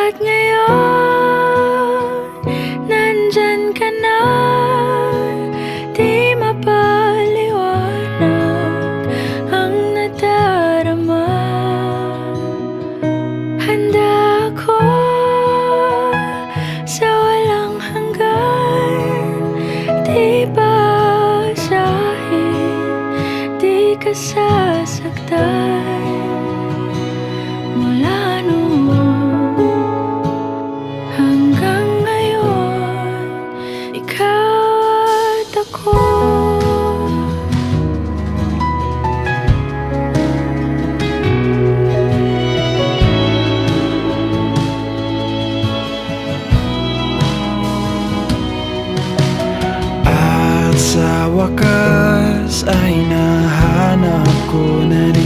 At ngayon, nandyan ka na. Di mapaliwanag ang nadarama. Handa ako sa walang hanggan. Di basahin, di ka sasaktan. Mula noon hanggang ngayon, ikaw at ako. At sa wakas ay nahanap ko na rin